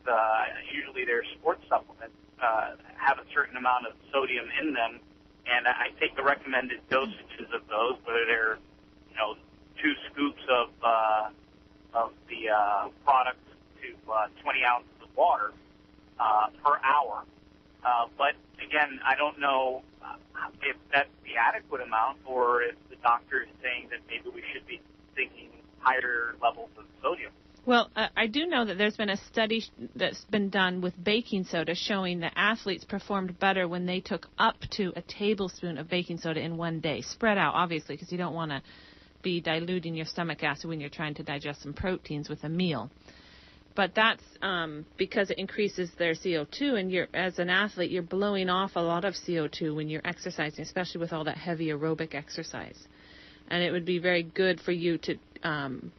usually they're sports supplements, have a certain certain amount of sodium in them, and I take the recommended dosages of those, whether they're, 2 scoops of the product to 20 ounces of water per hour. But again, I don't know if that's the adequate amount, or if the doctor is saying that maybe we should be thinking higher levels of sodium. Well, I do know that there's been a study that's been done with baking soda showing that athletes performed better when they took up to a tablespoon of baking soda in one day, spread out, obviously, because you don't want to be diluting your stomach acid when you're trying to digest some proteins with a meal. But that's because it increases their CO2, and as an athlete, you're blowing off a lot of CO2 when you're exercising, especially with all that heavy aerobic exercise. And it would be very good for you to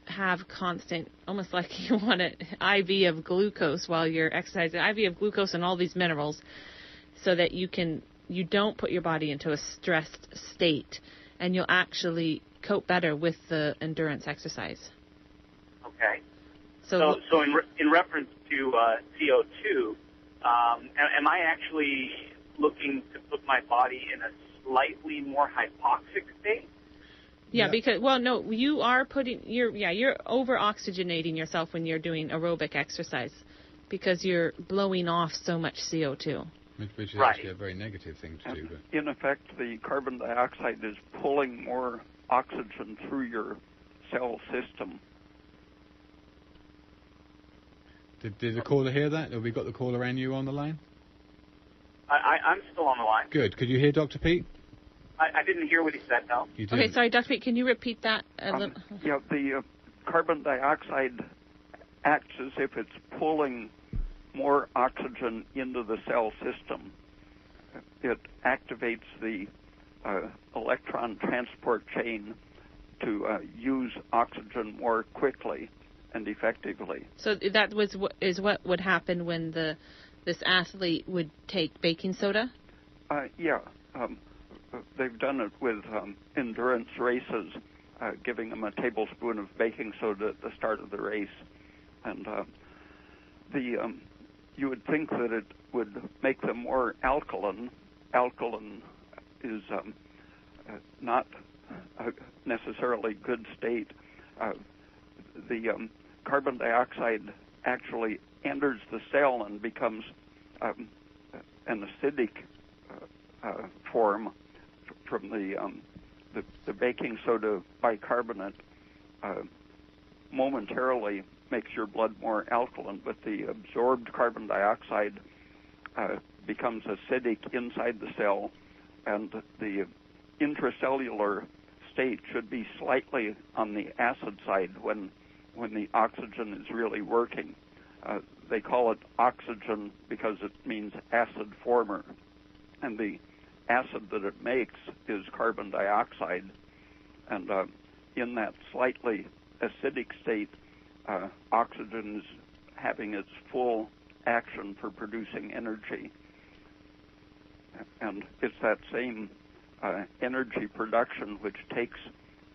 have constant, almost like you want an IV of glucose while you're exercising, IV of glucose and all these minerals, so that you don't put your body into a stressed state, and you'll actually cope better with the endurance exercise. Okay. So in reference to CO2, am I actually looking to put my body in a slightly more hypoxic state? Yeah, because, well, no, you are you're over-oxygenating yourself when you're doing aerobic exercise because you're blowing off so much CO2. Which is actually a very negative thing to do. But in effect, the carbon dioxide is pulling more oxygen through your cell system. Did the caller hear that? Have we got the caller and you on the line? I'm still on the line. Good. Could you hear Dr. Pete? I didn't hear what he said, no. Okay, sorry, Dr. Pete, can you repeat that? Yeah, the carbon dioxide acts as if it's pulling more oxygen into the cell system. It activates the electron transport chain to use oxygen more quickly and effectively. So that is what would happen when this athlete would take baking soda? Yeah. They've done it with endurance races, giving them a tablespoon of baking soda at the start of the race. And you would think that it would make them more alkaline. Alkaline is not a necessarily good state. The carbon dioxide actually enters the cell and becomes an acidic form from the baking soda bicarbonate. Momentarily makes your blood more alkaline, but the absorbed carbon dioxide becomes acidic inside the cell, and the intracellular state should be slightly on the acid side when the oxygen is really working. They call it oxygen because it means acid former, and the acid that it makes is carbon dioxide, and in that slightly acidic state, oxygen is having its full action for producing energy. And it's that same energy production which takes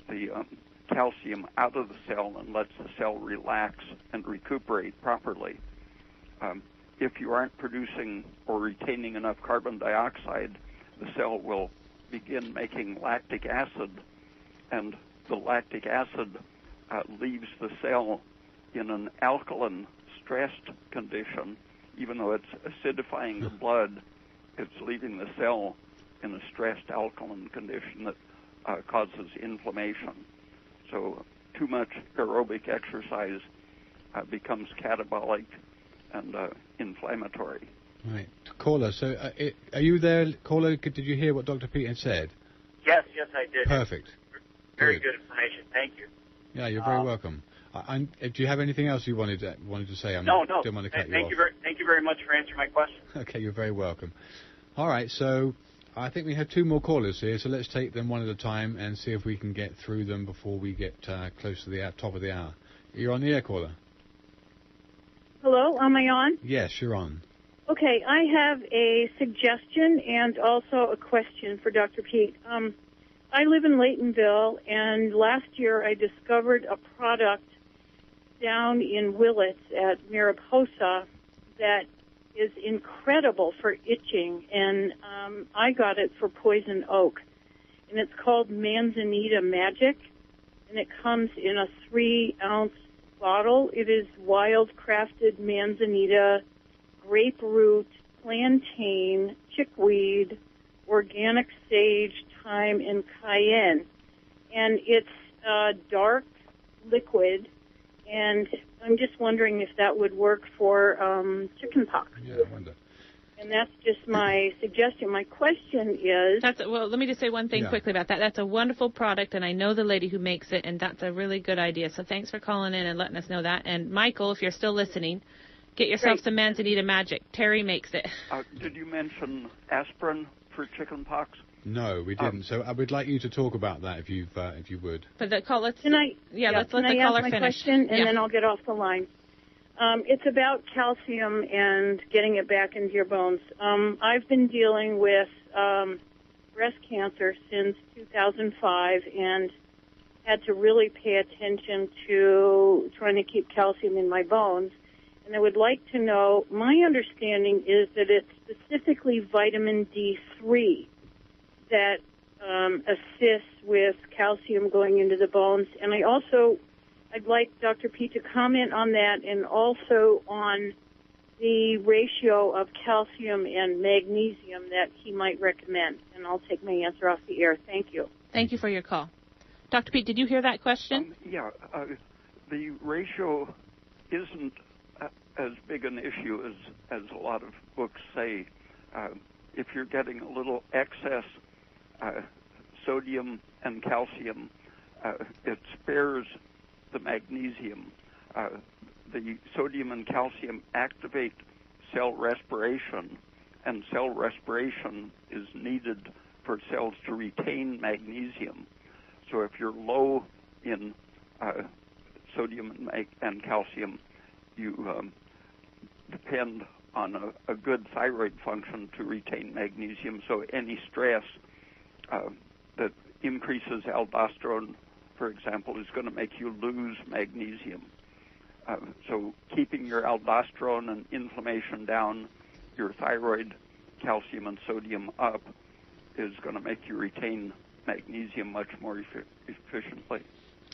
the calcium out of the cell and lets the cell relax and recuperate properly. If you aren't producing or retaining enough carbon dioxide, the cell will begin making lactic acid, and the lactic acid leaves the cell in an alkaline, stressed condition. Even though it's acidifying the blood, it's leaving the cell in a stressed alkaline condition that causes inflammation. So too much aerobic exercise becomes catabolic and inflammatory. Right. Caller, so are you there? Caller, did you hear what Dr. Pete had said? Yes, I did. Perfect. Very good information. Thank you. Yeah, you're very welcome. Do you have anything else you wanted to say? No. Didn't want to cut you off. Thank you very much for answering my question. Okay, you're very welcome. All right, so I think we have 2 more callers here, so let's take them one at a time and see if we can get through them before we get close to the top of the hour. You're on the air, caller. Hello, am I on? Yes, you're on. Okay, I have a suggestion and also a question for Dr. Pete. I live in Laytonville, and last year I discovered a product down in Willits at Mariposa that is incredible for itching, and I got it for poison oak. And it's called Manzanita Magic, and it comes in a 3-ounce bottle. It is wild-crafted manzanita, grapefruit, plantain, chickweed, organic sage, thyme, and cayenne. And it's a dark liquid, and I'm just wondering if that would work for chicken pox. Yeah, I wonder. And that's just my suggestion. My question is... Well, let me just say one thing quickly about that. That's a wonderful product, and I know the lady who makes it, and that's a really good idea. So thanks for calling in and letting us know that. And, Michael, if you're still listening, get yourself some Manzanita Magic. Terry makes it. Did you mention aspirin for chicken pox? No, we didn't. So I would like you to talk about that if you would. But the call, let's let the caller finish. Question, and then I'll get off the line. It's about calcium and getting it back into your bones. I've been dealing with breast cancer since 2005 and had to really pay attention to trying to keep calcium in my bones. And I would like to know, my understanding is that it's specifically vitamin D3 that assists with calcium going into the bones. And I'd like Dr. Pete to comment on that and also on the ratio of calcium and magnesium that he might recommend. And I'll take my answer off the air. Thank you. Thank you for your call. Dr. Pete, did you hear that question? The ratio isn't as big an issue as a lot of books say. If you're getting a little excess sodium and calcium, it spares the magnesium. The sodium and calcium activate cell respiration, and cell respiration is needed for cells to retain magnesium. So if you're low in sodium and calcium, you depend on a good thyroid function to retain magnesium. So any stress that increases aldosterone, for example, is going to make you lose magnesium. So keeping your aldosterone and inflammation down, your thyroid, calcium, and sodium up is going to make you retain magnesium much more efficiently.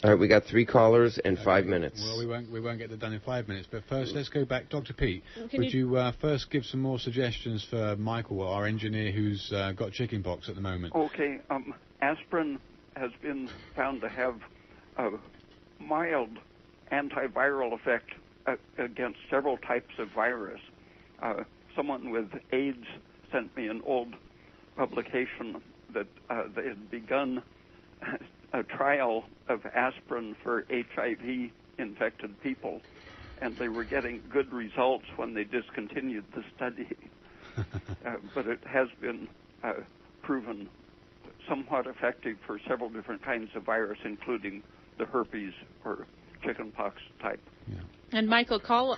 All right, we got 3 callers and 5 minutes. Well, we won't get that done in 5 minutes. But first, let's go back. Dr. Pete, would you first give some more suggestions for Michael, our engineer, who's got chickenpox at the moment? Okay. Aspirin has been found to have a mild antiviral effect against several types of virus. Someone with AIDS sent me an old publication that they had begun a trial of aspirin for HIV-infected people, and they were getting good results when they discontinued the study. But it has been proven somewhat effective for several different kinds of virus, including the herpes or chickenpox type. Yeah. And Michael, call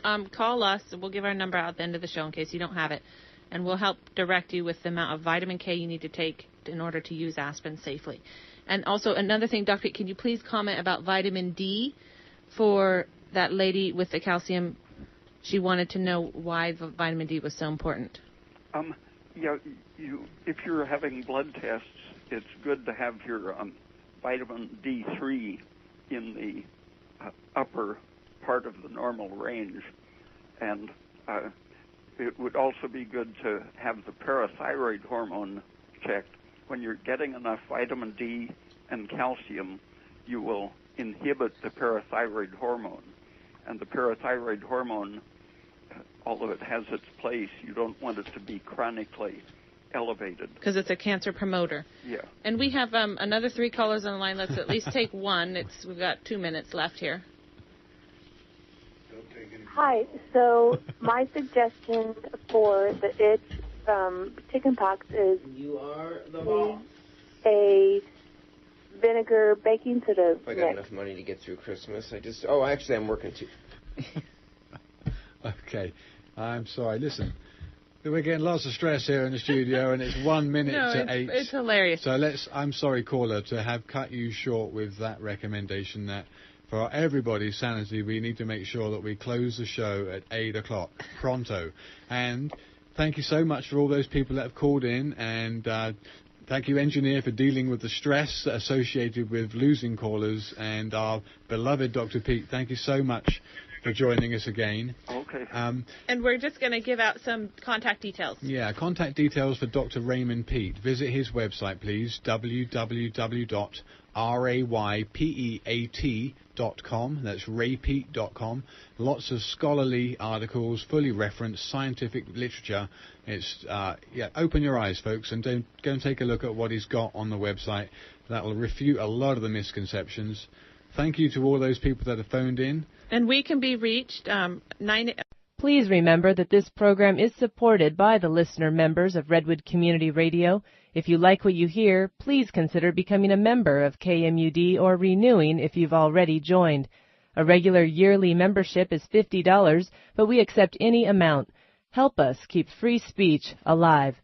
us. We'll give our number out at the end of the show in case you don't have it, and we'll help direct you with the amount of vitamin K you need to take in order to use aspirin safely. And also another thing, Doctor, can you please comment about vitamin D for that lady with the calcium? She wanted to know why the vitamin D was so important. If you're having blood tests, it's good to have your vitamin D3 in the upper part of the normal range. And it would also be good to have the parathyroid hormone checked. When you're getting enough vitamin D and calcium, you will inhibit the parathyroid hormone. And the parathyroid hormone, although it has its place, you don't want it to be chronically elevated. Because it's a cancer promoter. Yeah. And we have another 3 callers on the line. Let's at least take one. We've got 2 minutes left here. Hi. So my suggestion for the itch chickenpox is a vinegar baking soda If I got enough money to get through Christmas, actually I'm working too. Okay. I'm sorry. Listen, we're getting lots of stress here in the studio, and it's 1 minute to 8. It's hilarious. So I'm sorry, caller, to have cut you short with that recommendation that for everybody's sanity, we need to make sure that we close the show at 8 o'clock, pronto. And thank you so much for all those people that have called in, and thank you, engineer, for dealing with the stress associated with losing callers, and our beloved Dr. Pete, thank you so much for joining us again. Okay. And we're just going to give out some contact details. Yeah, contact details for Dr. Raymond Pete. Visit his website, please, www.raypeat.com. That's raypeat.com. Lots of scholarly articles, fully referenced, scientific literature. It's open your eyes, folks, and go and take a look at what he's got on the website. That will refute a lot of the misconceptions. Thank you to all those people that have phoned in. And we can be reached Please remember that this program is supported by the listener members of Redwood Community Radio. If you like what you hear, please consider becoming a member of KMUD or renewing if you've already joined. A regular yearly membership is $50, but we accept any amount. Help us keep free speech alive.